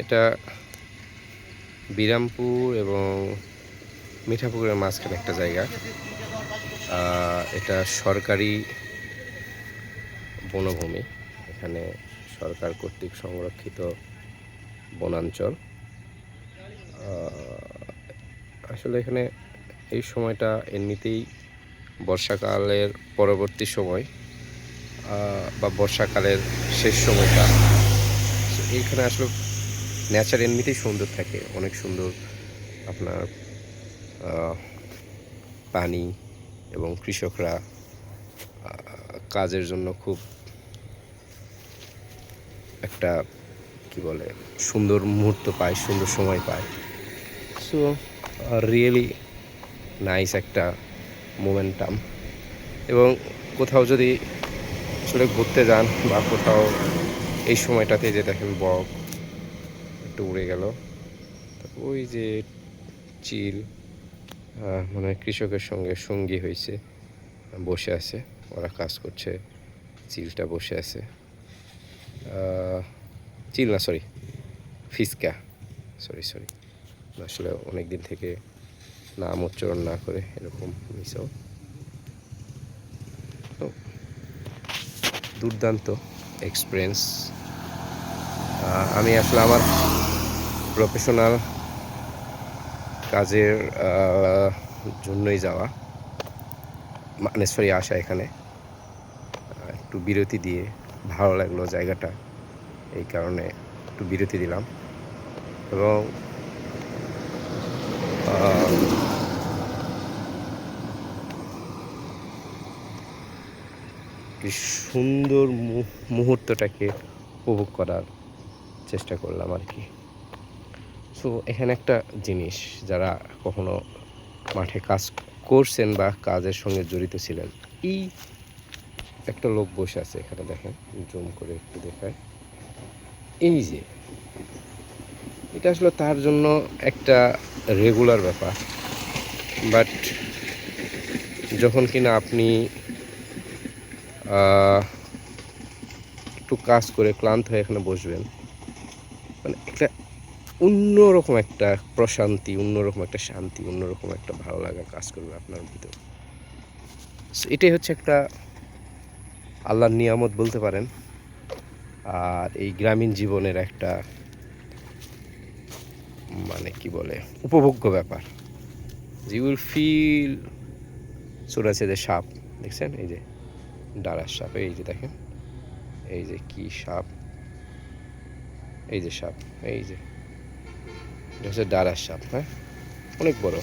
এটা বিরামপুর এবং মিঠাপুকুরের মাঝখানে একটা জায়গা। এটা সরকারি বনভূমি। এখানে সরকার কর্তৃক সংরক্ষিত বনাঞ্চল। আসলে এখানে এই সময়টা এমনিতেই বর্ষাকালের পরবর্তী সময় বা বর্ষাকালের শেষ সময়টা, এইখানে আসলে নেচার এমনিতেই সুন্দর থাকে, অনেক সুন্দর। আপনার পানি এবং কৃষকরা কাজের জন্য খুব একটা কি বলে সুন্দর মুহূর্ত পায়, সুন্দর সময় পায়। সো রিয়েলি নাইস একটা মোমেন্টাম। এবং কোথাও যদি আসলে ঘুরতে যান বা কোথাও এই সময়টাতে যে দেখেন বক একটু উড়ে গেল, ওই যে চিল মানে কৃষকের সঙ্গে সঙ্গী হয়েছে, বসে আছে, ওরা কাজ করছে, চিলটা বসে আছে। চিল না, সরি, ফিসকা, সরি আসলে অনেক দিন থেকে নাম উচ্চারণ না করে এরকম মিশাও। তো দুর্দান্ত এক্সপিরিয়েন্স। আমি আসলে আমার প্রফেশনাল কাজের জন্যই যাওয়া, মানে সরি আসা এখানে। একটু বিরতি দিয়ে ভালো লাগলো জায়গাটা, এই কারণে একটু বিরতি দিলাম। এবং কি সুন্দর মুহূর্তটাকে উপভোগ করার চেষ্টা করলাম আর কি। সো এখানে একটা জিনিস, যারা কখনো মাঠে কাজ করছেন বা কাজের সঙ্গে জড়িত ছিলেন, এই একটা লোক বসে আছে এখানে, দেখেন, জুম করে একটু দেখায়। এই যে এটা আসলে তার জন্য একটা রেগুলার ব্যাপার। বাট যখন কিনা আপনি একটু কাজ করে ক্লান্ত হয়ে এখানে বসবেন, মানে একটা অন্যরকম একটা প্রশান্তি, অন্যরকম একটা শান্তি, অন্যরকম একটা ভালো লাগা কাজ করবে আপনার ভিতর। এটাই হচ্ছে একটা আল্লাহর নিয়ামত বলতে পারেন। আর এই গ্রামীণ জীবনের একটা মানে কি বলে উপভোগ্য ব্যাপার। You will feel. ছোট আছে যে সাপ দেখছেন, এই যে ডারার সাপ, এই যে দেখেন, এই যে কি সাপ, এই যে সাপ, এই যে এটা হচ্ছে ডারার সাপ। হ্যাঁ, অনেক বড়।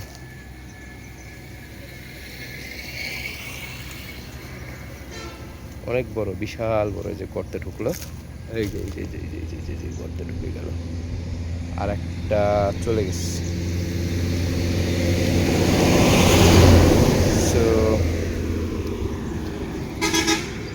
অনেক বড়, বিশাল বড়। যে গর্তে ঢুকলো, এই যে গর্তে ঢুকে গেল, আর একটা চলে গেছে।